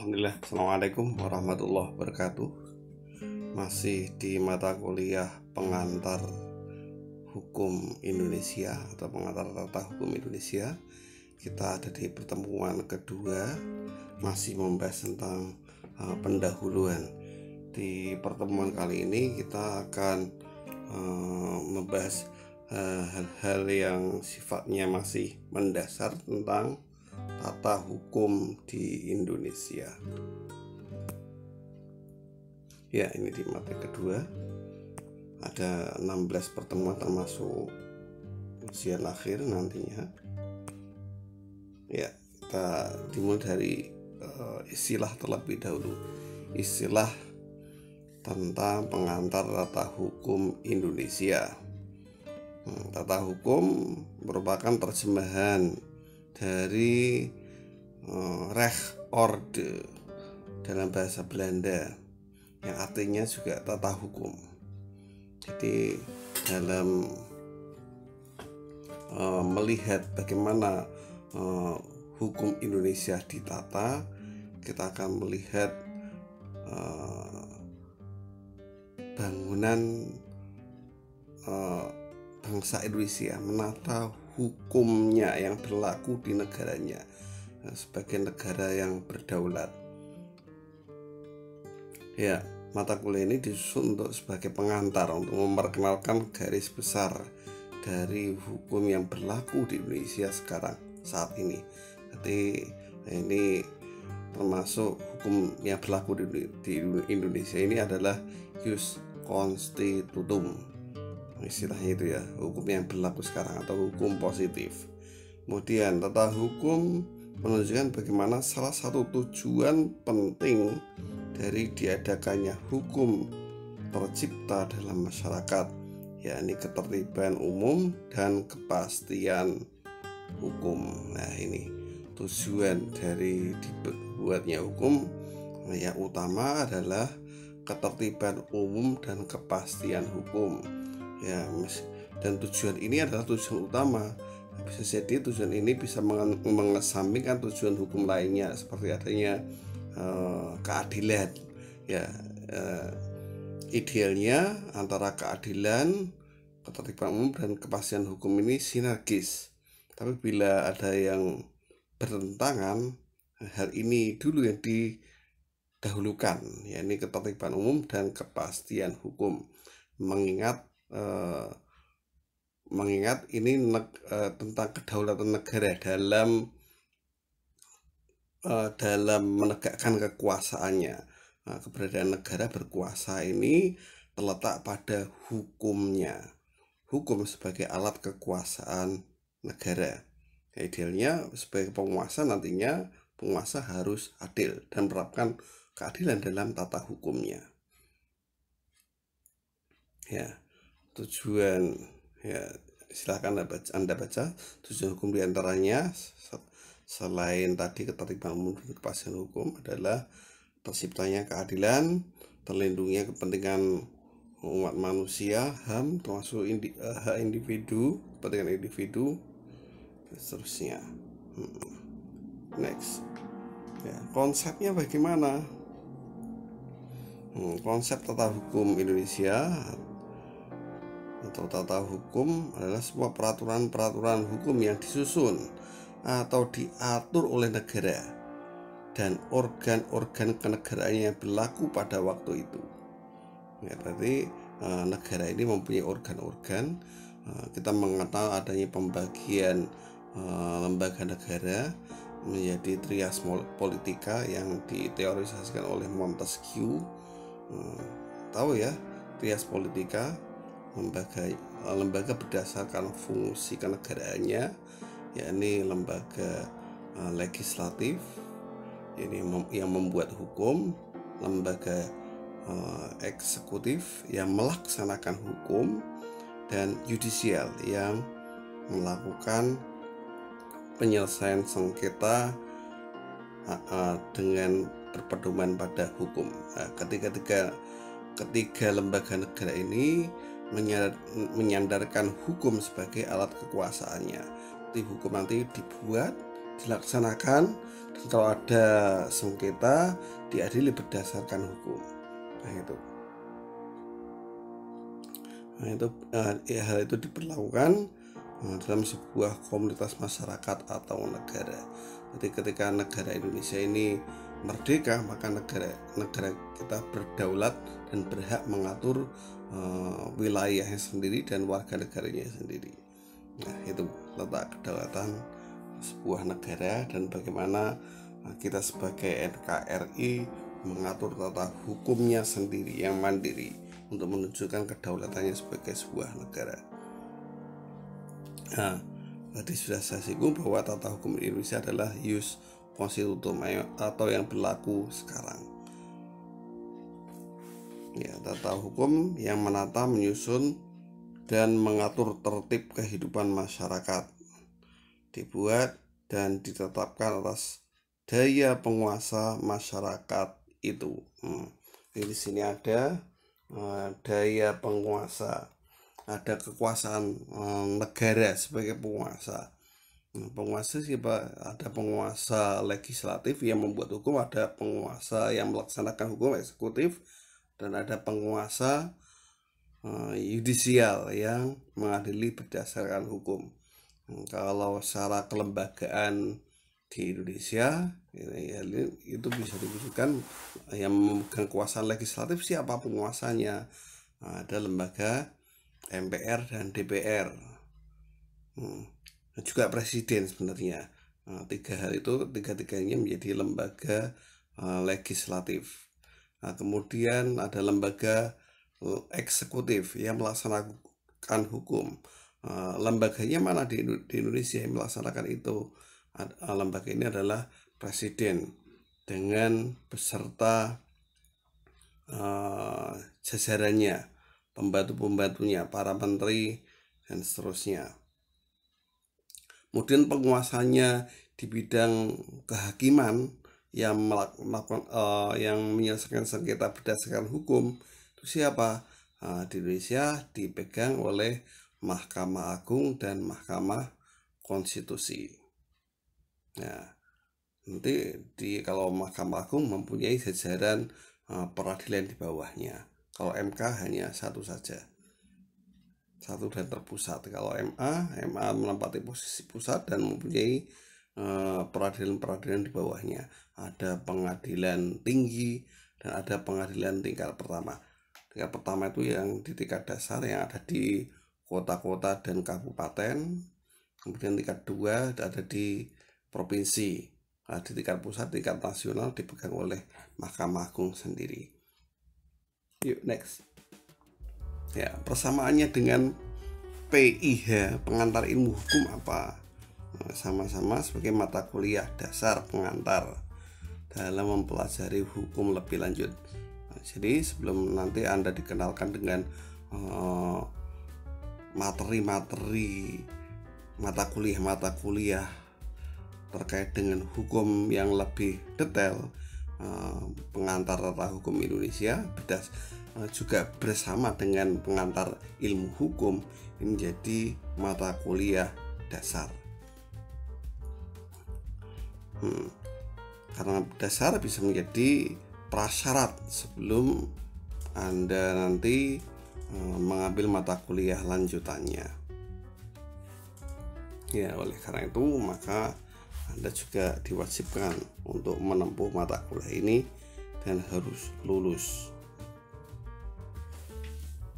Alhamdulillah, Assalamualaikum warahmatullahi wabarakatuh. Masih di mata kuliah pengantar hukum Indonesia atau pengantar tata hukum Indonesia. Kita ada di pertemuan kedua, masih membahas tentang pendahuluan. Di pertemuan kali ini kita akan membahas hal-hal yang sifatnya masih mendasar tentang tata hukum di Indonesia. Ya, ini di materi kedua ada 16 pertemuan termasuk ujian akhir nantinya. Ya, kita dimulai dari istilah terlebih dahulu. Istilah tentang pengantar tata hukum Indonesia. Tata hukum merupakan terjemahan dari Rechtsorde dalam bahasa Belanda yang artinya juga tata hukum. Jadi dalam melihat bagaimana hukum Indonesia ditata, kita akan melihat bangunan bangsa Indonesia menata hukumnya yang berlaku di negaranya sebagai negara yang berdaulat. Ya, mata kuliah ini disusun untuk sebagai pengantar untuk memperkenalkan garis besar dari hukum yang berlaku di Indonesia sekarang saat ini. Jadi ini termasuk hukum yang berlaku di Indonesia ini adalah jus constitutum. Istilahnya itu ya, hukum yang berlaku sekarang atau hukum positif. Kemudian tata hukum menunjukkan bagaimana salah satu tujuan penting dari diadakannya hukum tercipta dalam masyarakat, yakni ketertiban umum dan kepastian hukum. Nah, ini tujuan dari dibuatnya hukum yang utama adalah ketertiban umum dan kepastian hukum. Ya, dan tujuan ini adalah tujuan utama. Bisa jadi tujuan ini bisa mengesampingkan tujuan hukum lainnya seperti adanya keadilan. Ya, idealnya antara keadilan, ketertiban umum dan kepastian hukum ini sinergis. Tapi bila ada yang bertentangan, hal ini dulu yang didahulukan, yakni ketertiban umum dan kepastian hukum. Mengingat ini tentang kedaulatan negara dalam menegakkan kekuasaannya. Keberadaan negara berkuasa ini terletak pada hukumnya. Hukum sebagai alat kekuasaan negara. Idealnya sebagai penguasa nantinya penguasa harus adil dan menerapkan keadilan dalam tata hukumnya. Ya, tujuan, ya silahkan Anda baca tujuan hukum diantaranya selain tadi ketertiban umum dan kepastian hukum adalah terciptanya keadilan, terlindunginya kepentingan umat manusia, HAM termasuk hak individu, kepentingan individu, dan seterusnya. Next, ya, konsepnya bagaimana? Konsep tata hukum Indonesia atau tata hukum adalah sebuah peraturan hukum yang disusun atau diatur oleh negara dan organ-organ kenegaraan yang berlaku pada waktu itu. Ya, berarti negara ini mempunyai organ-organ. Kita mengenal adanya pembagian lembaga negara menjadi trias politika yang diteorisasikan oleh Montesquieu. Tahu ya, trias politika, lembaga berdasarkan fungsi kenegaraannya, yakni lembaga legislatif ini yang membuat hukum, lembaga eksekutif yang melaksanakan hukum, dan yudisial yang melakukan penyelesaian sengketa dengan berpedoman pada hukum. Ketiga lembaga negara ini menyandarkan hukum sebagai alat kekuasaannya. Jadi hukum nanti dibuat, dilaksanakan, dan kalau ada sengketa diadili berdasarkan hukum. Hal itu diperlakukan dalam sebuah komunitas masyarakat atau negara. Jadi ketika negara Indonesia ini merdeka, maka negara kita berdaulat dan berhak mengatur wilayahnya sendiri dan warga negaranya sendiri. Nah, itu letak kedaulatan sebuah negara dan bagaimana kita sebagai NKRI mengatur tata hukumnya sendiri yang mandiri untuk menunjukkan kedaulatannya sebagai sebuah negara. Nah, tadi sudah saya singgung bahwa tata hukum Indonesia adalah ius constitutum atau yang berlaku sekarang. Ya, tata hukum yang menata, menyusun, dan mengatur tertib kehidupan masyarakat, dibuat dan ditetapkan atas daya penguasa masyarakat itu. Di sini ada daya penguasa, ada kekuasaan negara sebagai penguasa. Penguasa siapa? Ada penguasa legislatif yang membuat hukum, ada penguasa yang melaksanakan hukum eksekutif, dan ada penguasa yudisial yang mengadili berdasarkan hukum. Kalau secara kelembagaan di Indonesia itu bisa diwujudkan yang memegang kekuasaan legislatif siapa penguasanya. Ada lembaga MPR dan DPR, dan juga presiden sebenarnya. Tiga-tiganya menjadi lembaga legislatif. Kemudian ada lembaga eksekutif yang melaksanakan hukum. Lembaganya mana di Indonesia yang melaksanakan itu? Lembaga ini adalah presiden dengan beserta jajarannya, pembantu-pembantunya, para menteri dan seterusnya. Kemudian penguasanya di bidang kehakiman yang menyelesaikan sengketa berdasarkan hukum itu siapa? Di Indonesia dipegang oleh Mahkamah Agung dan Mahkamah Konstitusi. Nah, nanti kalau Mahkamah Agung mempunyai jajaran peradilan di bawahnya. Kalau MK hanya satu saja, satu dan terpusat. Kalau MA menempati posisi pusat dan mempunyai peradilan-peradilan di bawahnya. Ada pengadilan tinggi dan ada pengadilan tingkat pertama. Tingkat pertama itu yang di tingkat dasar yang ada di kota-kota dan kabupaten. Kemudian tingkat 2 ada di provinsi. Di tingkat pusat, tingkat nasional dipegang oleh Mahkamah Agung sendiri. Yuk next. Ya, persamaannya dengan PIH, pengantar ilmu hukum apa? Sama-sama sebagai mata kuliah dasar pengantar dalam mempelajari hukum lebih lanjut. Jadi sebelum nanti Anda dikenalkan dengan materi-materi mata kuliah terkait dengan hukum yang lebih detail, pengantar tata hukum Indonesia juga bersama dengan pengantar ilmu hukum ini menjadi mata kuliah dasar. Karena dasar bisa menjadi prasyarat sebelum Anda nanti mengambil mata kuliah lanjutannya. Ya, oleh karena itu maka Anda juga diwajibkan untuk menempuh mata kuliah ini dan harus lulus.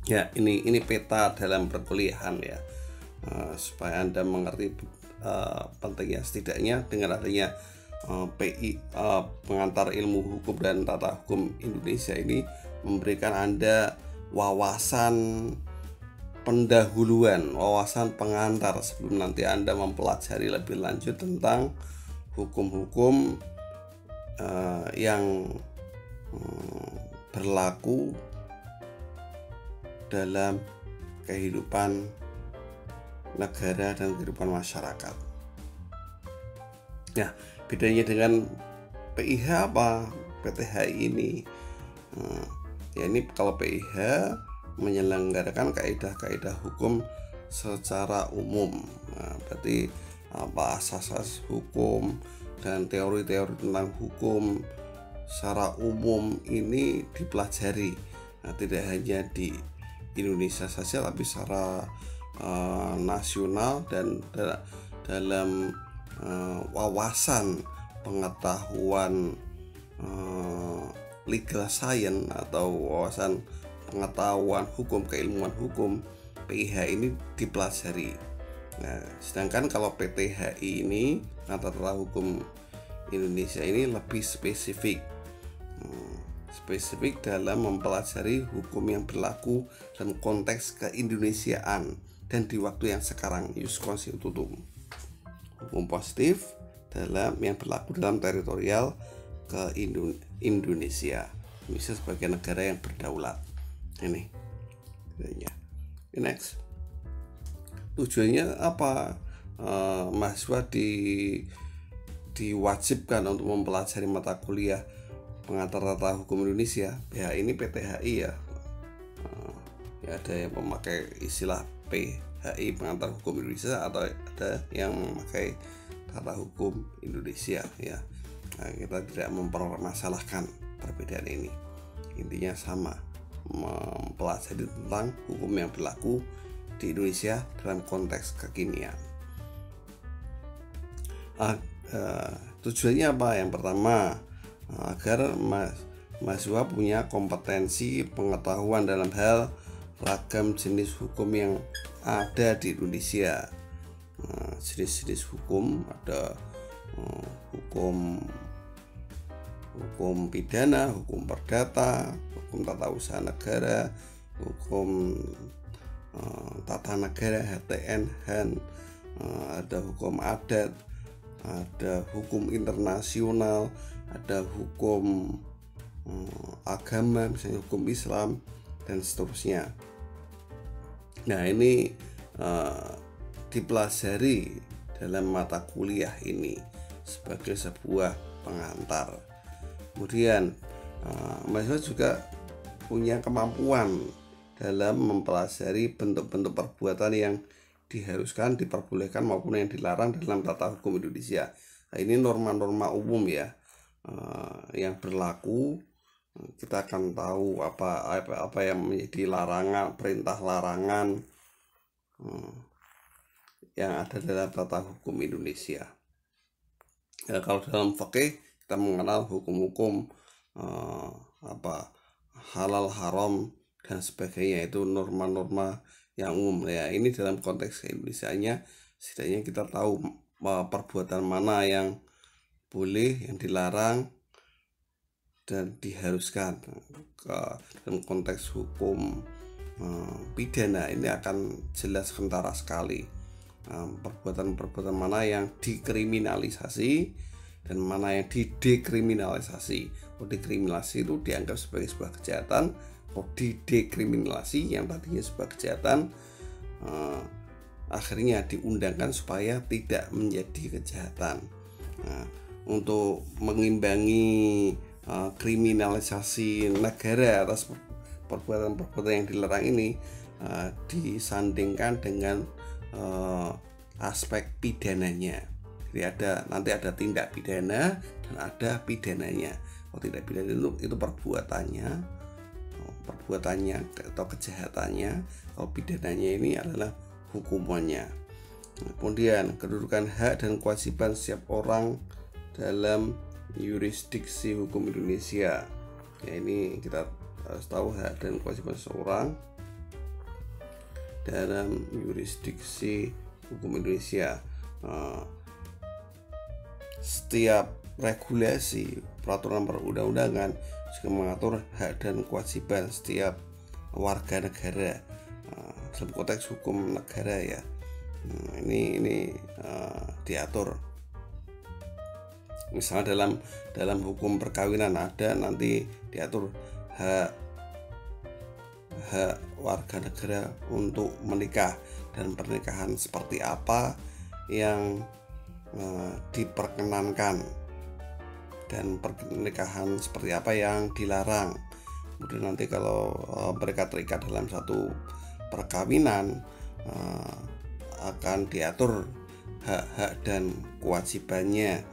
Ya, ini peta dalam perkuliahan ya, supaya Anda mengerti pentingnya. Setidaknya dengan adanya PI, pengantar ilmu hukum dan tata hukum Indonesia ini memberikan Anda wawasan pendahuluan, wawasan pengantar sebelum nanti Anda mempelajari lebih lanjut tentang hukum-hukum yang berlaku dalam kehidupan negara dan kehidupan masyarakat. Nah, bedanya dengan PIH apa? PTHI ini. Ya, ini kalau PIH menyelenggarakan kaidah-kaidah hukum secara umum. Berarti asas-asas hukum dan teori-teori tentang hukum secara umum ini dipelajari. Nah, tidak hanya di Indonesia saja, tapi secara nasional dan dalam wawasan pengetahuan legal science atau wawasan pengetahuan hukum, keilmuan hukum, PIH ini dipelajari. Nah, sedangkan kalau PTHI ini, Tata Hukum Indonesia ini lebih spesifik dalam mempelajari hukum yang berlaku dalam konteks keindonesiaan dan di waktu yang sekarang, ius constitutum. Hukum positif yang berlaku dalam teritorial ke Indonesia sebagai negara yang berdaulat. Ini next. Tujuannya apa? Mahasiswa diwajibkan untuk mempelajari mata kuliah pengantar tata hukum Indonesia. Ya, ini PTHI ya. Ya, ada yang memakai istilah PHI pengantar hukum Indonesia, atau ada yang memakai tata hukum Indonesia ya. Nah, kita tidak mempermasalahkan perbedaan ini. Intinya sama, mempelajari tentang hukum yang berlaku di Indonesia dalam konteks kekinian. Tujuannya apa? Yang pertama, agar mahasiswa punya kompetensi pengetahuan dalam hal ragam jenis hukum yang ada di Indonesia. Jenis-jenis hukum ada hukum pidana, hukum perdata, hukum tata usaha negara, hukum tata negara HTN, HAN, ada hukum adat, ada hukum internasional, ada hukum agama, misalnya hukum Islam dan seterusnya. Nah, ini dipelajari dalam mata kuliah ini sebagai sebuah pengantar. Kemudian mahasiswa juga punya kemampuan dalam mempelajari bentuk-bentuk perbuatan yang diharuskan, diperbolehkan maupun yang dilarang dalam tata hukum Indonesia. Nah, ini norma-norma umum ya yang berlaku. Kita akan tahu apa yang menjadi larangan, perintah larangan yang ada dalam tata hukum Indonesia. Ya, kalau dalam fikih kita mengenal hukum-hukum halal, haram dan sebagainya, itu norma-norma yang umum ya. Ini dalam konteks Indonesianya setidaknya kita tahu perbuatan mana yang boleh, yang dilarang dan diharuskan. Dalam konteks hukum pidana ini akan jelas kentara sekali perbuatan-perbuatan mana yang dikriminalisasi dan mana yang didekriminalisasi. Kalau dikriminalisasi itu dianggap sebagai sebuah kejahatan, kalau didekriminalisasi yang tadinya sebuah kejahatan akhirnya diundangkan supaya tidak menjadi kejahatan. Nah, untuk mengimbangi kriminalisasi negara atas perbuatan-perbuatan yang dilarang ini disandingkan dengan aspek pidananya. Jadi nanti ada tindak pidana dan ada pidananya. Kalau tindak pidana itu perbuatannya atau kejahatannya. Kalau pidananya ini adalah hukumannya. Kemudian kedudukan hak dan kewajiban setiap orang dalam yurisdiksi hukum Indonesia. Ya, ini kita harus tahu hak dan kewajiban seseorang dalam yurisdiksi hukum Indonesia. Setiap regulasi, peraturan perundang-undangan juga mengatur hak dan kewajiban setiap warga negara dalam konteks hukum negara ya. Ini diatur. Misalnya dalam hukum perkawinan ada nanti diatur hak warga negara untuk menikah dan pernikahan seperti apa yang diperkenankan dan pernikahan seperti apa yang dilarang. Kemudian nanti kalau mereka terikat dalam satu perkawinan akan diatur hak-hak dan kewajibannya,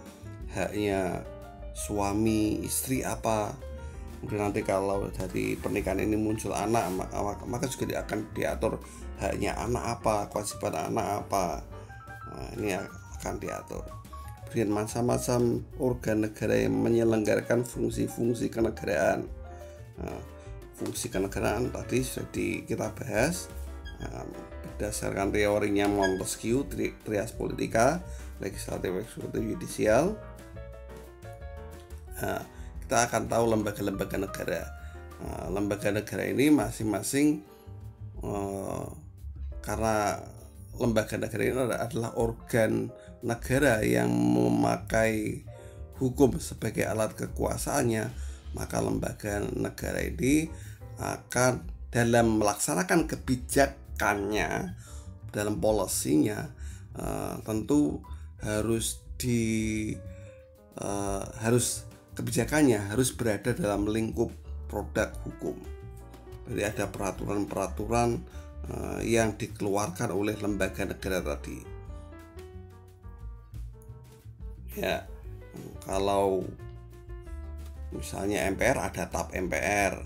haknya suami istri apa. Kemudian nanti kalau dari pernikahan ini muncul anak, maka juga akan diatur haknya anak apa, kewajiban anak apa. Nah, ini akan diatur. Kemudian macam-macam organ negara yang menyelenggarakan fungsi-fungsi kenegaraan. Nah, fungsi kenegaraan tadi sudah kita bahas. Nah, berdasarkan teorinya Montesquieu, trias politika, legislatif, eksekutif, yudisial. Nah, kita akan tahu lembaga-lembaga negara. Nah, lembaga negara ini masing-masing karena lembaga negara ini adalah organ negara yang memakai hukum sebagai alat kekuasaannya, maka lembaga negara ini akan dalam melaksanakan kebijakannya, dalam polisinya, tentu kebijakannya harus berada dalam lingkup produk hukum. Jadi ada peraturan-peraturan yang dikeluarkan oleh lembaga negara tadi. Ya, kalau misalnya MPR ada TAP MPR,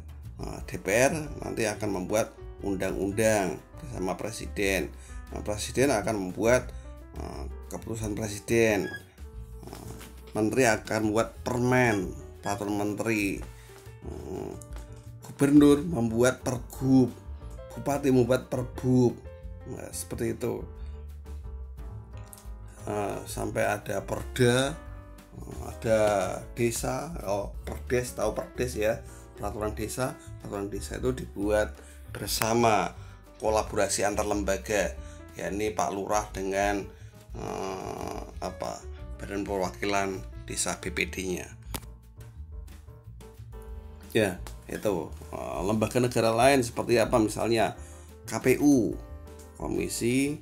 DPR nanti akan membuat undang-undang bersama presiden. Presiden akan membuat keputusan presiden. Menteri akan membuat permen, peraturan menteri. Gubernur membuat pergub, bupati membuat perbub. Nah, seperti itu. Sampai ada perda, ada desa, perdes, tahu perdes ya, peraturan desa itu dibuat bersama, kolaborasi antar lembaga, yakni Pak Lurah dengan Badan Perwakilan Desa BPD-nya. Ya, itu lembaga negara lain seperti apa, misalnya KPU, Komisi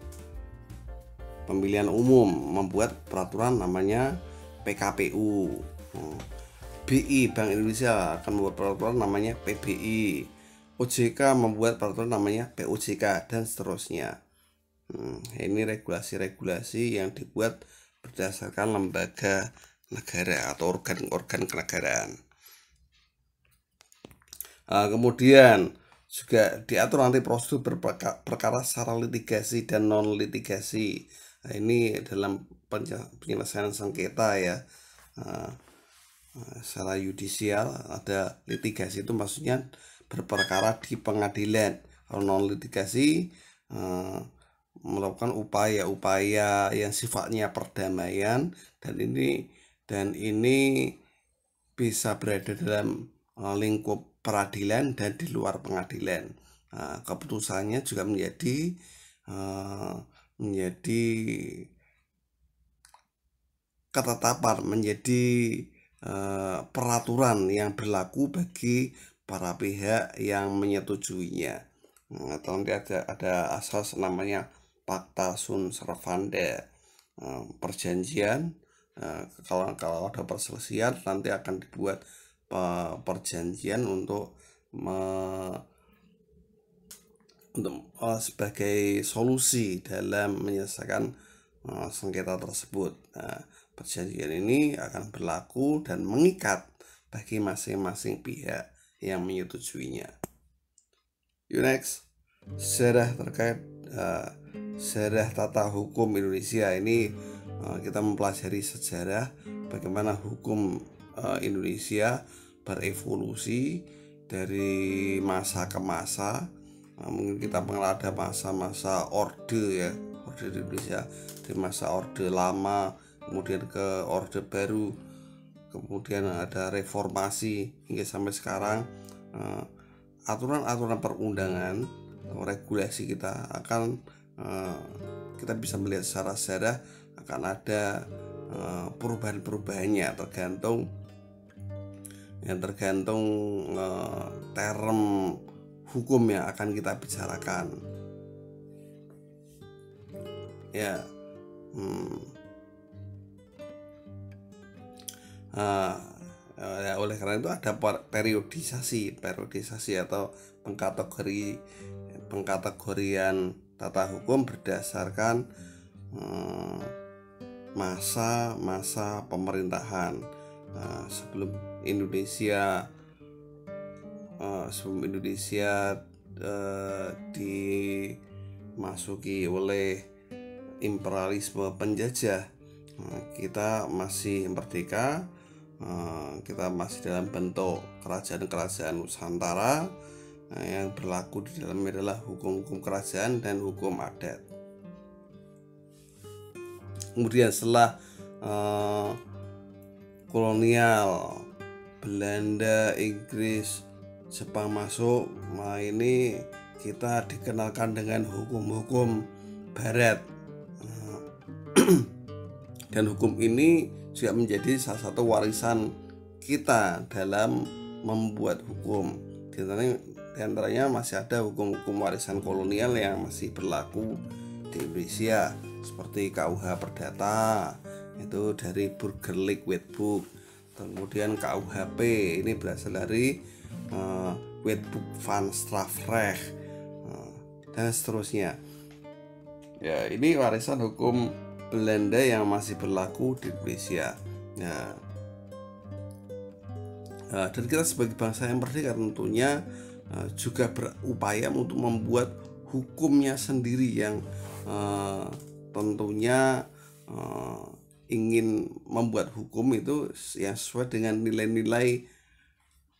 Pemilihan Umum, membuat peraturan namanya PKPU. BI, Bank Indonesia, akan membuat peraturan namanya PBI. OJK membuat peraturan namanya POJK, dan seterusnya. Ini regulasi-regulasi yang dibuat berdasarkan lembaga negara atau organ-organ kenegaraan. Kemudian juga diatur nanti prosedur perkara secara litigasi dan non litigasi. Nah, ini dalam penyelesaian sengketa ya. Secara yudisial, ada litigasi itu maksudnya berperkara di pengadilan. Kalau non litigasi melakukan upaya-upaya yang sifatnya perdamaian, dan ini bisa berada dalam lingkup peradilan dan di luar pengadilan. Keputusannya juga menjadi ketetapan, menjadi peraturan yang berlaku bagi para pihak yang menyetujuinya. Atau nanti ada asas namanya Pacta sunt servanda, perjanjian. Kalau ada perselisihan nanti akan dibuat perjanjian untuk sebagai solusi dalam menyelesaikan sengketa tersebut. Perjanjian ini akan berlaku dan mengikat bagi masing-masing pihak yang menyetujuinya. Next, sejarah terkait sejarah tata hukum Indonesia. Ini kita mempelajari sejarah bagaimana hukum Indonesia berevolusi dari masa ke masa. Mungkin kita mengenal ada masa-masa orde ya, orde di Indonesia, dari masa orde lama kemudian ke orde baru, kemudian ada reformasi hingga sampai sekarang. Aturan-aturan perundangan, regulasi kita akan kita bisa melihat secara sejarah akan ada perubahan-perubahannya tergantung term hukum yang akan kita bicarakan. Ya, oleh karena itu ada periodisasi atau pengkategorian tata hukum berdasarkan masa-masa pemerintahan sebelum Indonesia dimasuki oleh imperialisme penjajah. Kita masih merdeka, kita masih dalam bentuk kerajaan-kerajaan Nusantara. Yang berlaku di dalamnya adalah hukum-hukum kerajaan dan hukum adat. Kemudian setelah kolonial Belanda, Inggris, Jepang masuk, nah ini kita dikenalkan dengan hukum-hukum Barat. Dan hukum ini juga menjadi salah satu warisan kita dalam membuat hukum. Di antaranya masih ada hukum-hukum warisan kolonial yang masih berlaku di Indonesia, seperti KUH Perdata itu dari Burgerlijk Wetboek. Kemudian KUHP ini berasal dari Wetboek van Strafrecht, dan seterusnya. Ya, ini warisan hukum Belanda yang masih berlaku di Indonesia. Dan kita sebagai bangsa yang merdeka tentunya juga berupaya untuk membuat hukumnya sendiri yang tentunya ingin membuat hukum itu yang sesuai dengan nilai-nilai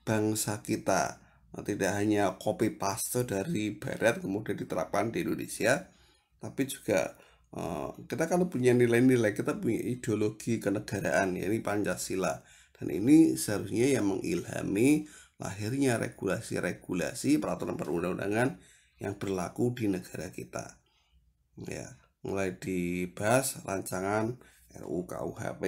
bangsa kita. Tidak hanya copy paste dari Barat kemudian diterapkan di Indonesia, tapi juga kita kan punya nilai-nilai, kita punya ideologi kenegaraan, yaitu Pancasila. Dan ini seharusnya yang mengilhami lahirnya regulasi-regulasi peraturan perundang-undangan yang berlaku di negara kita. Ya, mulai dibahas rancangan RUU KUHP,